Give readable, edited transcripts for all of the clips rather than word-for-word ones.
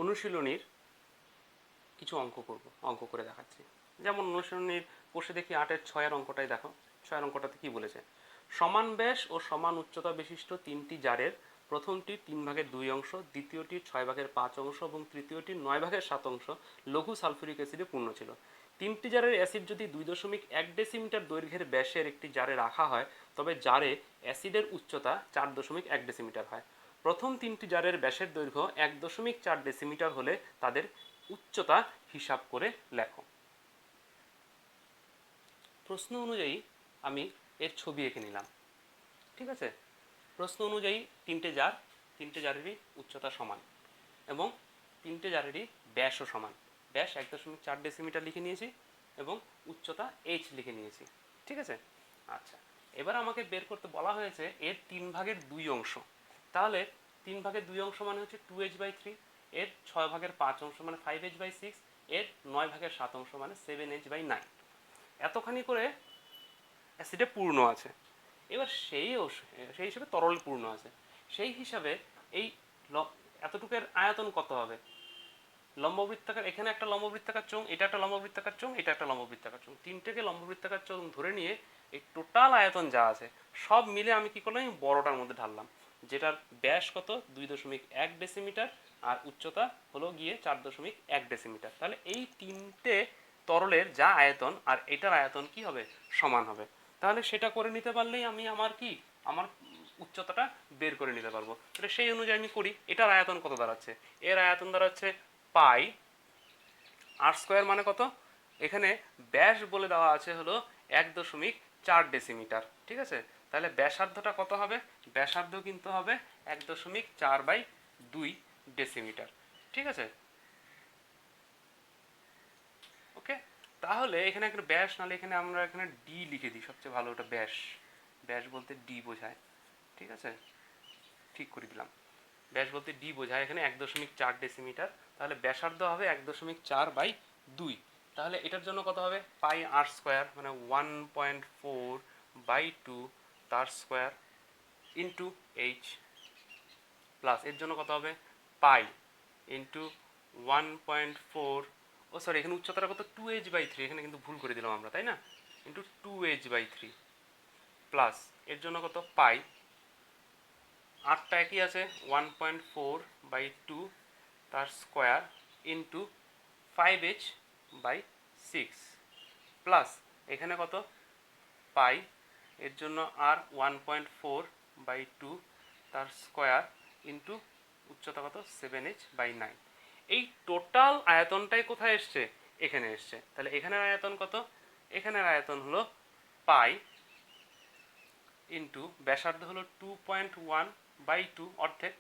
অনুশীলনীর কিছু অঙ্ক করে দেখাচ্ছি। যেমন অনুশীলনীর কোষে দেখি 8-এর 6-এর অঙ্কটাই দেখো। 6-এর অঙ্কটাতে কি বলেছে? সমান ব্যাস ও সমান উচ্চতা বিশিষ্ট তিনটি জারের প্রথমটি 3/2 অংশ, দ্বিতীয়টি 6/5 অংশ এবং তৃতীয়টি 9/7 অংশ লঘু সালফিউরিক অ্যাসিডে পূর্ণ ছিল। তিনটি জারের অ্যাসিড যদি 2.1 ডেসিমিটার দৈর্ঘ্যের ব্যাসের একটি জারে রাখা হয়, তবে জারে অ্যাসিডের উচ্চতা 4.1 ডেসিমিটার হয়। প্রথম তিনটি জারের ব্যাসের দৈর্ঘ্য 1.4 ডেসিমিটার হলে তাদের উচ্চতা হিসাব করে লেখো। প্রশ্ন অনুযায়ী আমি এর ছবি এঁকে নিলাম। ঠিক আছে, প্রশ্ন অনুযায়ী তিনটে জারেরই উচ্চতা সমান এবং তিনটে জারেরই ব্যাসও সমান। ব্যাস 1.4 ডেসিমিটার লিখে নিয়েছি এবং উচ্চতা h লিখে নিয়েছি। ঠিক আছে, আচ্ছা, এবার আমাকে বের করতে বলা হয়েছে এর 3/2 অংশ। তাহলে 3/2 অংশ মানে হচ্ছে 2h/3, এর 6/5 অংশ মানে 5h/6, এর 9/7 অংশ মানে 7h/9। এতখানি করে অ্যাসিডে পূর্ণ আছে। এবার সেই হিসেবে তরল পূর্ণ আছে। সেই হিসাবে এই এতটুকুর আয়তন কত হবে? লম্ববৃত্তাকার, এখানে একটা লম্ববৃত্তাকার চোঙ, এটা একটা লম্ববৃত্তাকার চোঙ, এটা একটা লম্ববৃত্তাকার চোঙ, তিনটেকে লম্ববৃত্তাকার চোঙ ধরে নিয়ে এই টোটাল আয়তন যা আছে সব মিলে আমি কি করলাম? বড়টার মধ্যে ঢাললাম, যেটার ব্যাস কত 2.1 ডেসিমিটার আর উচ্চতা হলো গিয়ে 4.1 ডেসিমিটার। তাহলে এই তিনটে তরলের যা আয়তন আর এটার আয়তন কি হবে? সমান হবে। তাহলে সেটা করে নিতে পারলেই আমি আমার উচ্চতাটা বের করে নিতে পারবো। তাহলে সেই অনুযায়ী আমি করি। এটার আয়তন কত দাঁড়াচ্ছে? এর আয়তন দাঁড়াচ্ছে পাই আর স্কোয়ার মানে কত? এখানে ব্যাস বলে দেওয়া আছে হলো 1.4 ডেসিমিটার। ঠিক আছে, তাহলে ব্যাসার্ধটা কত হবে? ব্যাসার্ধ কিন্তু হবে 1.4/2 ডেসিমিটার। ঠিক আছে, ওকে। তাহলে এখানে একটা ব্যাস, নাহলে এখানে আমরা এখানে ডি লিখে দিই, সবচেয়ে ভালো। ওটা ব্যাস, ব্যাস বলতে ডি বোঝায়। ঠিক আছে, ঠিক করে দিলাম। ব্যাস বলতে ডি বোঝায়, এখানে 1.4 ডেসিমিটার। তাহলে ব্যাসার্ধ হবে 1.4/2। তাহলে এটার জন্য কত হবে? পাই আর স্কোয়ার মানে 1.4/2 তার স্কোয়ার ইন্টু এইচ, প্লাস এর জন্য কত হবে? পাই ইন্টু 1.4, ও সরি, এখানে উচ্চতাটা কত? 2h/3, এখানে কিন্তু ভুল করে দিলাম আমরা, তাই না? ইন্টু 2h/3 প্লাস এর জন্য কত? পাই, আটটা একই আছে, 1.4/2 তার স্কোয়ার ইন্টু 5h/6 প্লাস এখানে কত? পাই, এর জন্য আর 1.4/2 তার স্কোয়ার ইন্টু উচ্চতা কত? 7h/9। এই টোটাল আয়তনটাই কোথায় এসছে? এখানে এসছে। তাহলে এখানের আয়তন কত? এখানের আয়তন হলো পাই ইন্টু ব্যাসার্ধ হলো 2.1/2 অর্ধেক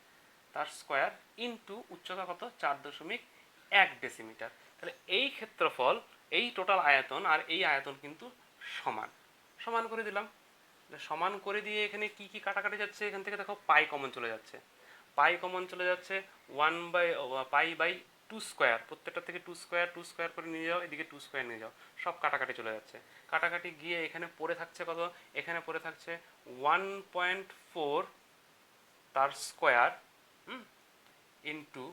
তার স্কোয়ার ইন্টু উচ্চতা কত? 4.1 ডেসিমিটার। তাহলে এই ক্ষেত্রফল, এই টোটাল আয়তন আর এই আয়তন কিন্তু সমান। সমান করে দিলাম। সমান করে দিয়ে এখানে কি কি কাটাকাটি যাচ্ছে? এখান থেকে দেখো পাই কমন চলে যাচ্ছে। পাই কমন চলে যাচ্ছে, পাই/2 স্কোয়ার, প্রত্যেকটা থেকে 2 স্কোয়ার করে নিয়ে যাও, এদিকে 2 স্কোয়ার নিয়ে যাও, সব কাটাকাটি চলে যাচ্ছে। কাটাকাটি গিয়ে এখানে পড়ে থাকছে কত? এখানে পড়ে থাকছে 1.4 তার স্কোয়ার ইন্টু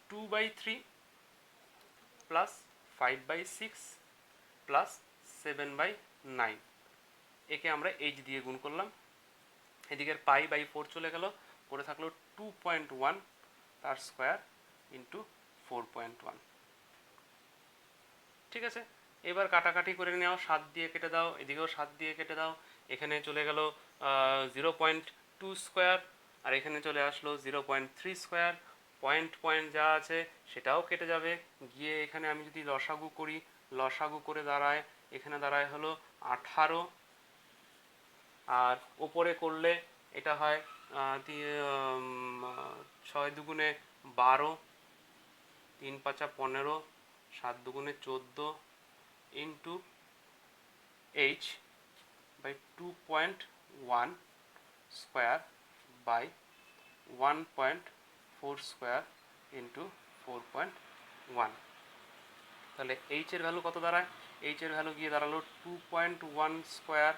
2/3 প্লাস 5/6 প্লাস 7/9। একে আমরা এইচ দিয়ে গুণ করলাম, এদিকের পাই/4 চলে গেল, পড়ে থাকলো 2.1 তার স্কোয়ার ইন্টু 4.1। ঠিক আছে, এবার কাটাকাটি করে নেওয়া, 7 দিয়ে কেটে দাও, এদিকেও 7 দিয়ে কেটে দাও। এখানে চলে গেল 0.2 স্কোয়ার আর এখানে চলে আসলো 0.3 স্কোয়ার। পয়েন্ট পয়েন্ট যা আছে সেটাও কেটে যাবে। গিয়ে এখানে আমি যদি লসাগু করি, লসাগু করে দাঁড়ায়, এখানে দাঁড়ায় হলো 18, আর ওপরে করলে এটা হয় 6 দুগুণে 12, 3 পাঁচা 15, 7 দুগুণে 14 into H by 2.1 square by 1.4 square into 4.1। তাহলে এইচ এর ভ্যালু কত দাঁড়ায়? এইচ এর ভ্যালু গিয়ে দাঁড়ালো 2.1 স্কোয়ার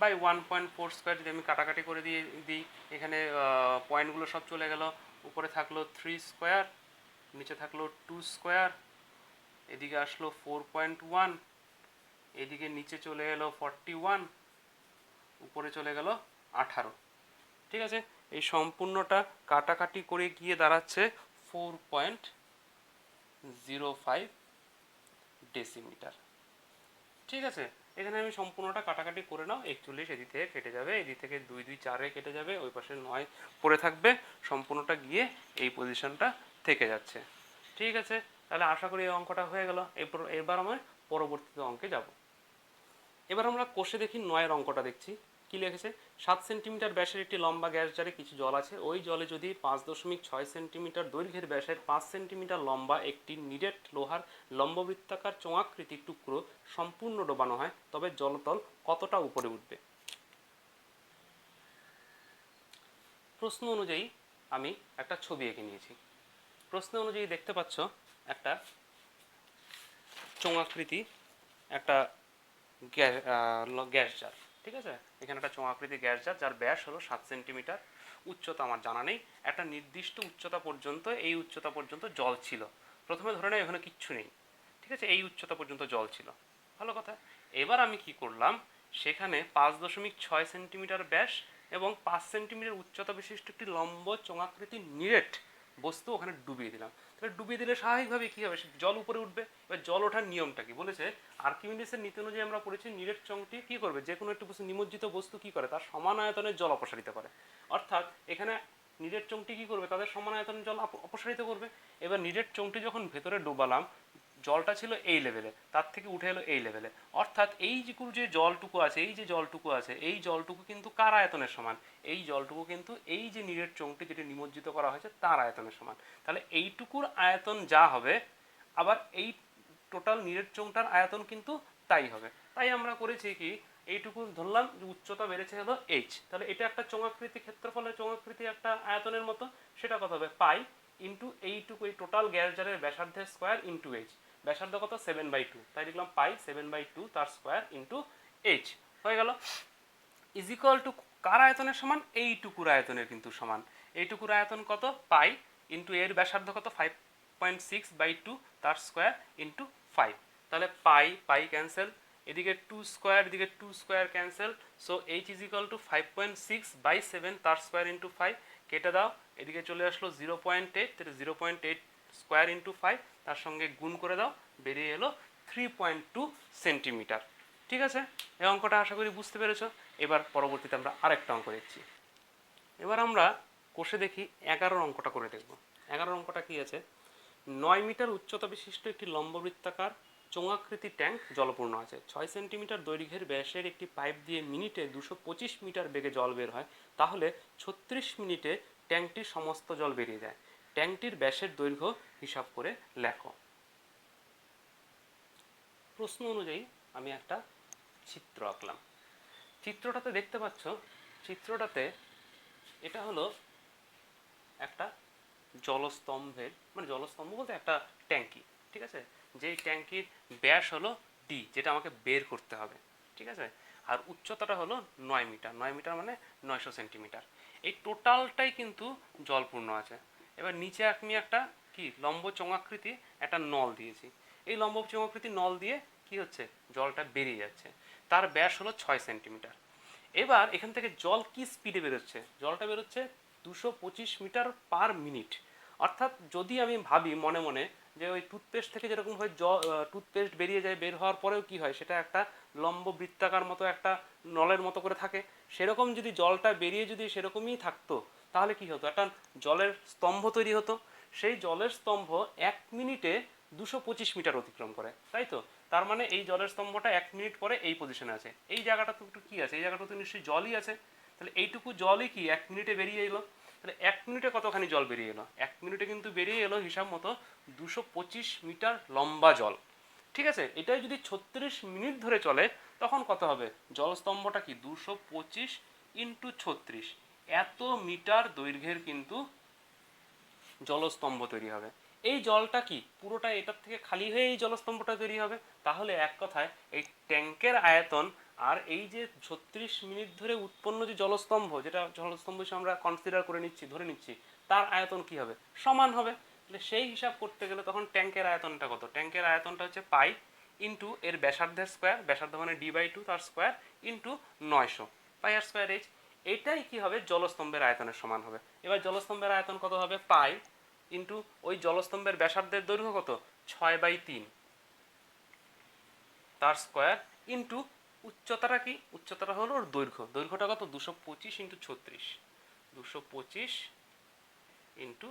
বাই 1.4 স্কোয়ার যদি আমি কাটাকাটি করে দিয়ে দিই, এখানে পয়েন্টগুলো সব চলে গেল, উপরে থাকলো 3 স্কোয়ার, নিচে থাকলো 2 স্কোয়ার, এদিকে আসলো 4.1, এদিকে নিচে চলে এলো 41, উপরে চলে গেল 18। ঠিক আছে, এই সম্পূর্ণটা কাটাকাটি করে গিয়ে দাঁড়াচ্ছে 4.05 ডেসিমিটার। ঠিক আছে, এখানে আমি সম্পূর্ণটা কাটাকাটি করে নাও, 41 এদিক থেকে কেটে যাবে, এদিক থেকে 2 2 4 কেটে যাবে, ওই পাশে 9 পড়ে থাকবে, সম্পূর্ণটা গিয়ে এই পজিশনটা থেকে যাচ্ছে। ঠিক আছে, তাহলে আশা করি এই অঙ্কটা হয়ে গেল। এবার আমরা পরবর্তীতে অঙ্কে যাব। এবার আমরা কোষে দেখি 9 অঙ্কটা দেখছি। কি লিখেছে, 7 সেন্টিমিটার ব্যাসের একটি লম্বা গ্যাস জারে কিছু জল আছে, ওই জলে যদি 5.6 সেন্টিমিটার দৈর্ঘ্যের ব্যাসের 5 সেন্টিমিটার লম্বা একটি নিরেট লোহার লম্ববৃত্তাকার চোঙাকৃতির টুকরো সম্পূর্ণ ডোবানো হয়, তবে জলতল কতটা উপরে উঠবে? প্রশ্ন অনুযায়ী আমি একটা ছবি এঁকে নিয়েছি। প্রশ্ন অনুযায়ী দেখতে পাচ্ছ একটা চোঙাকৃতি একটা গ্যাস জার। ঠিক আছে, এখানে একটা চোঙাকৃতি গ্যাস জার, যার ব্যাস হলো 7 সেন্টিমিটার, উচ্চতা আমার জানা নেই, একটা নির্দিষ্ট উচ্চতা পর্যন্ত, এই উচ্চতা পর্যন্ত জল ছিল। প্রথমে ধরে নেই এখানে কিচ্ছু নেই। ঠিক আছে, এই উচ্চতা পর্যন্ত জল ছিল, ভালো কথা। এবার আমি কি করলাম, সেখানে 5.6 সেন্টিমিটার ব্যাস এবং 5 সেন্টিমিটার উচ্চতা বিশিষ্ট একটি লম্ব চোঙাকৃতি নিরেট বস্তু ওখানে ডুবিয়ে দিলাম। তাহলে ডুবিয়ে দিলে স্বাভাবিকভাবে কী হবে, জল উপরে উঠবে। এবার জল ওঠার নিয়মটা কি বলেছে, আর্কিমিডিসের নীতি অনুযায়ী আমরা পড়েছি, নিরেট চোঙটি কী করবে, যে কোনো একটি বস্তু নিমজ্জিত বস্তু কী করে, তার সমান আয়তনের জল অপসারিত করে। অর্থাৎ এখানে নিরেট চোঙটি কী করবে, তাদের সমান আয়তনের জল অপসারিত করবে। এবার নিরেট চোঙটি যখন ভেতরে ডোবালাম, জলটা ছিল এই লেভেলে, তার থেকে উঠে এলো এই লেভেলে। অর্থাৎ এই যে জলটুকু আছে, এই যে জলটুকু আছে, এই জলটুকু কিন্তু কার আয়তনের সমান, এই জলটুকু কিন্তু এই যে নিরেট চোঙটি যেটি নিমজ্জিত করা হয়েছে তার আয়তনের সমান। তাহলে এইটুকুর আয়তন যা হবে, আবার এই টোটাল নিরেট চোঙটার আয়তন কিন্তু তাই হবে। তাই আমরা করেছি কি, এইটুকু ধরলাম যে উচ্চতা বেড়েছে হলো এইচ, তাহলে এটা একটা চোঙাকৃতি ক্ষেত্রফলের চোঙাকৃতি একটা আয়তনের মতো, সেটা কত হবে, পাই ইন্টু এইটুকু, এই টোটাল গ্যাস জারের ব্যাসার্ধের স্কোয়ার ইন্টু এইচ। ব্যাসার্ধ কত, 7/2, তাই লিখলাম পাই 7/2 তার স্কোয়ার ইন্টু এইচ, হয়ে গেল। ইজ ইকুয়াল টু কার আয়তনের সমান, এইটুকুর আয়তনের কিন্তু সমান। এইটুকুর আয়তন কত, পাই ইন্টু এর ব্যাসার্ধ কত, 5.6/2 তার স্কোয়ার ইন্টু 5। তাহলে পাই পাই ক্যান্সেল, এদিকে 2 স্কোয়ার, এদিকে 2 square cancel, so H is equal to 5.6/7 তার স্কোয়ার ইন্টু 5, কেটে দাও, এদিকে চলে আসলো 0.8, 0.8 স্কোয়ার ইন্টু 5, তার সঙ্গে গুণ করে দাও, বেরিয়ে এলো 3.2 সেন্টিমিটার। ঠিক আছে, এই অঙ্কটা আশা করি বুঝতে পেরেছো। এবার পরবর্তীতে আমরা আরেকটা অঙ্ক দেখছি। এবার আমরা কোষে দেখি 11 অঙ্কটা করে দেখব। 11 অঙ্কটা কি আছে, 9 মিটার উচ্চতা বিশিষ্ট একটি লম্ববৃত্তাকার চোঙাকৃতি ট্যাঙ্ক জলপূর্ণ আছে, 6 সেন্টিমিটার দৈর্ঘ্যের ব্যাসের একটি পাইপ দিয়ে মিনিটে 225 মিটার বেগে জল বের হয়, তাহলে 36 মিনিটে ট্যাঙ্কটির সমস্ত জল বেরিয়ে যায়, ট্যাঙ্কটির ব্যাসের দৈর্ঘ্য হিসাব করে লেখো। প্রশ্ন অনুযায়ী আমি একটা চিত্র আঁকলাম। চিত্রটাতে দেখতে পাচ্ছ, চিত্রটাতে এটা হলো একটা জলস্তম্ভের, মানে জলস্তম্ভ বলতে একটা ট্যাঙ্কি। ঠিক আছে, যেই ট্যাঙ্কির ব্যাস হলো ডি, যেটা আমাকে বের করতে হবে। ঠিক আছে, আর উচ্চতাটা হলো 9 মিটার, 9 মিটার মানে 900 সেন্টিমিটার। এই টোটালটাই কিন্তু জলপূর্ণ আছে। এবার নিচে আমি একটা কি লম্ব চোঙাকৃতি একটা নল দিয়েছি, এই লম্ব চোঙাকৃতি নল দিয়ে কি হচ্ছে, জলটা বেরিয়ে যাচ্ছে, তার ব্যাস হলো 6 সেন্টিমিটার। এবার এখান থেকে জল কি স্পিডে বেরোচ্ছে, জলটা বেরোচ্ছে 225 মিটার পার মিনিট। অর্থাৎ যদি আমি ভাবি মনে মনে যে ওই টুথপেস্ট থেকে যেরকম হয় টুথপেস্ট বেরিয়ে যায়, বের হওয়ার পরেও কি হয়, সেটা একটা লম্ব বৃত্তাকার মতো একটা নলের মতো করে থাকে, সেরকম যদি জলটা বেরিয়ে যদি সেরকমই থাকতো, তাহলে কি হতো, একটা জলের স্তম্ভ তৈরি হতো। সেই জলের স্তম্ভ 1 মিনিটে 225 মিটার অতিক্রম করে, তাই তো। তার মানে এই জলের স্তম্ভটা 1 মিনিট পরে এই পজিশনে আছে, এই জায়গাটা তো একটু কি আছে, এই জায়গাটা তো নিশ্চয়ই জলই আছে। তাহলে এইটুকু জলই কি 1 মিনিটে বেরিয়ে এলো। তাহলে 1 মিনিটে কতখানি জল বেরিয়ে এলো, 1 মিনিটে কিন্তু বেরিয়ে এলো হিসাব মতো 225 মিটার লম্বা জল। ঠিক আছে, এটাই যদি 36 মিনিট ধরে চলে, তখন কত হবে, জলস্তম্ভটা কি 225 ইন্টু 36, এত মিটার দৈর্ঘ্যের কিন্তু জলস্তম্ভ তৈরি হবে। এই জলটা কি পুরোটা এটার থেকে খালি হয়ে এই জলস্তম্ভটা তৈরি হবে। তাহলে এক কথায় এই ট্যাঙ্কের আয়তন আর এই যে 36 মিনিট ধরে উৎপন্ন যে জলস্তম্ভ, যেটা জলস্তম্ভ হিসেবে আমরা কনসিডার করে নিচ্ছি, ধরে নিচ্ছি, তার আয়তন কি হবে? সমান হবে। তাহলে সেই হিসাব করতে গেলে তখন ট্যাঙ্কের আয়তনটা কত? ট্যাঙ্কের আয়তনটা হচ্ছে পাই ইন্টু এর ব্যাসার্ধের স্কোয়ার, ব্যাসার্ধ মানে d/2 তার স্কোয়ার, ইন্টু 900 পাই আর স্কোয়ার এইচ। এটাই কি হবে? জলস্তম্ভের আয়তনের সমান হবে। এবার জলস্তম্ভের আয়তন কত হবে? পাই ইন্টু ওই জলস্তম্ভের ব্যাসার্ধের দৈর্ঘ্য কত? 6/3 তার স্কোয়ার, ইন্টু উচ্চতাটা কি? উচ্চতাটা হলো ওর দৈর্ঘ্য। দৈর্ঘ্যটা কত? 225 ইন্টু 36, 225 ইন্টু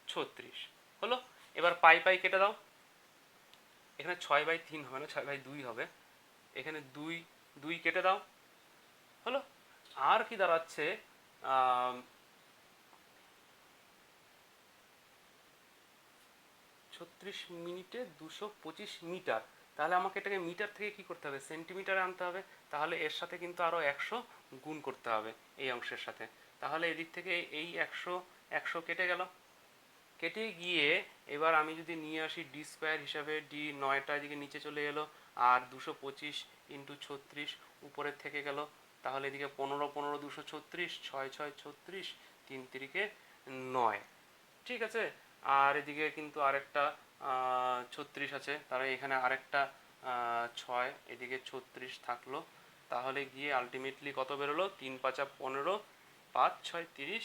36 হলো। এবার পাই পাই কেটে দাও। এখানে 6/3 হবে না, 6/2 হবে। এখানে 2 2 কেটে দাও, হলো। আর কি দাঁড়াচ্ছে? 36 মিনিটে 225 মিটার। তাহলে আমাকে এটাকে মিটার থেকে কি করতে হবে? সেন্টিমিটারে আনতে হবে। তাহলে এর সাথে কিন্তু আরও 100 গুণ করতে হবে এই অংশের সাথে। তাহলে এদিক থেকে এই 100 100 কেটে গেল। কেটে গিয়ে এবার আমি যদি নিয়ে আসি ডি স্কোয়ার হিসাবে, ডি 9টা এদিকে নিচে চলে এলো, আর 225 ইন্টু 36 উপরের থেকে গেল। তাহলে এদিকে 15 15 236, 6 6 36, 3 3 9। ঠিক আছে। আর এদিকে কিন্তু আরেকটা 36 আছে, তাহলে এখানে আরেকটা 6, এদিকে 36 থাকলো। তাহলে গিয়ে আলটিমেটলি কত বেরোলো? 3 5 15, 5 6 30,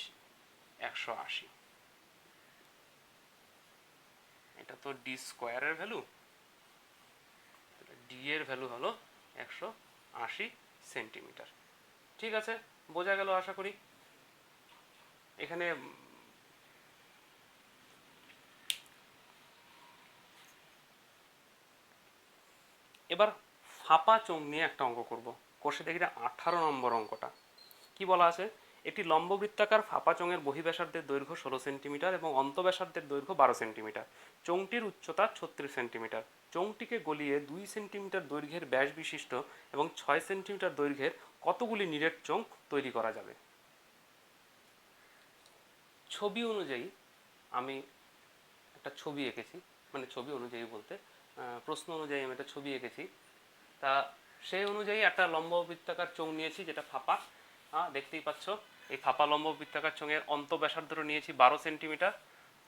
180। এটা তো ডি স্কোয়ারের ভ্যালু, ডি এর ভ্যালু হলো 180 সেন্টিমিটার। ঠিক আছে, বোঝা গেল আশা করি। এখানে এবার ফাঁপা চোঙ নিয়ে একটা অঙ্ক করব। কোষে দেখি 18 নম্বর অঙ্কটা কি বলা আছে? একটি লম্ববৃত্তাকার ফাঁপা চোঙের বহিঃব্যাসার্ধের দৈর্ঘ্য 16 সেন্টিমিটার এবং অন্তঃব্যাসার্ধের দৈর্ঘ্য 12 সেন্টিমিটার। চোঙটির উচ্চতা 36 সেন্টিমিটার। চোঙটিকে গলিয়ে 2 সেন্টিমিটার দৈর্ঘ্যের ব্যাস বিশিষ্ট এবং 6 সেন্টিমিটার দৈর্ঘ্যের কতগুলি নিরেট চোঙ তৈরি করা যাবে? ছবি অনুযায়ী আমি একটা ছবি এঁকেছি, মানে ছবি অনুযায়ী বলতে প্রশ্ন অনুযায়ী আমি একটা ছবি এঁকেছি। তা সেই অনুযায়ী একটা লম্ববৃত্তাকার চোঙ নিয়েছি, যেটা ফাঁপা, দেখতেই পাচ্ছ। এই ফাঁপা লম্ববৃত্তাকার চোঙের অন্তঃব্যাসার্ধটা নিয়েছি 12 সেন্টিমিটার,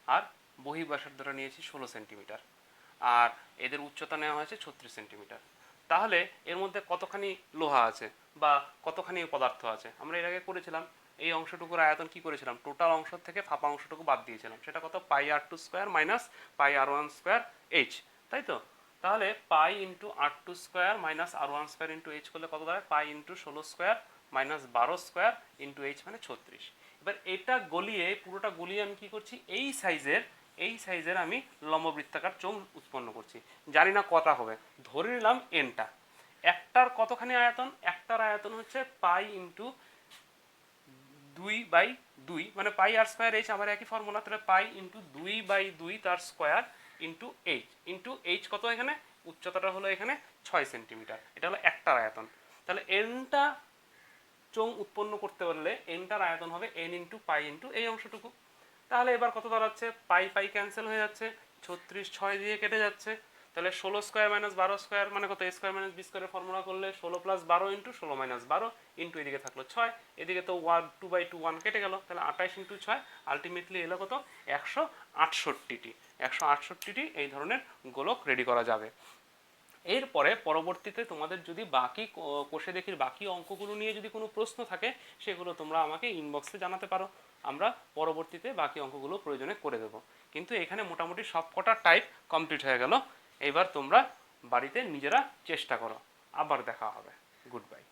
আর বহিঃব্যাসার্ধটা নিয়েছি 16 সেন্টিমিটার, আর এদের উচ্চতা নেওয়া হয়েছে 36 সেন্টিমিটার। তাহলে এর মধ্যে কতখানি লোহা আছে বা কতখানি পদার্থ আছে আমরা এর আগে করেছিলাম। এই অংশটুকুর আয়তন কি করেছিলাম? টোটাল অংশ থেকে ফাঁপা অংশটুকু বাদ দিয়েছিলাম। সেটা কত? পাই r2 স্কোয়ার মাইনাস পাই r1 স্কোয়ার এইচ, তাই তো? তাহলে pi into r2 square minus r1 square into H করলে কত দাঁড়ায়? Pi into 16 square minus 12 square into H মানে 36। এবার এটা গলিয়ে, পুরোটা গলিয়ে আমি কি করছি? এই সাইজের আমি লম্ববৃত্তাকার চোঙ উৎপন্ন করছি। জানি না কটা হবে, ধরে নিলাম এনটা। একটার কতখানি আয়তন? একটার আয়তন হচ্ছে পাই ইন্টু 2/2, মানে পাই আর স্কোয়ার এইচ, আবার একই ফর্মুলা। তাহলে পাই ইন্টু 2/2 তার স্কোয়ার ইন্টু এইচ কত? এখানে উচ্চতাটা হলো এখানে 6 সেন্টিমিটার। এটা হলো একটার আয়তন। তাহলে এনটা চোঙ উৎপন্ন করতে পারলে এনটার আয়তন হবে এন ইন্টু পাই ইন্টু এই অংশটুকু। তাহলে এবার কত দাঁড়াচ্ছে? পাই পাই ক্যান্সেল হয়ে যাচ্ছে, 36 6 দিয়ে কেটে যাচ্ছে। তাহলে 16 স্কোয়ার মাইনাস 12 স্কোয়ার মানে কত? এ স্কোয়ার মাইনাস বি স্কোয়ারের ফর্মুলা করলে 16 প্লাস 12 ইন্টু 16 মাইনাস 12 ইন্টু এদিকে থাকলো 6, এদিকে তো 2/2 1 কেটে গেল। তাহলে 28 ইন্টু 6 আলটিমেটলি এলো কত? 168টি। 168টি এই ধরনের গোলক রেডি করা যাবে। এরপরে পরবর্তীতে তোমাদের যদি বাকি কোষে দেখির বাকি অঙ্কগুলো নিয়ে যদি কোনো প্রশ্ন থাকে, সেগুলো তোমরা আমাকে ইনবক্সে জানাতে পারো। আমরা পরবর্তীতে বাকি অঙ্কগুলো প্রয়োজনে করে দেবো। কিন্তু এখানে মোটামুটি সব কটা টাইপ কমপ্লিট হয়ে গেল। এবার তোমরা বাড়িতে নিজেরা চেষ্টা করো। আবার দেখা হবে। Good bye.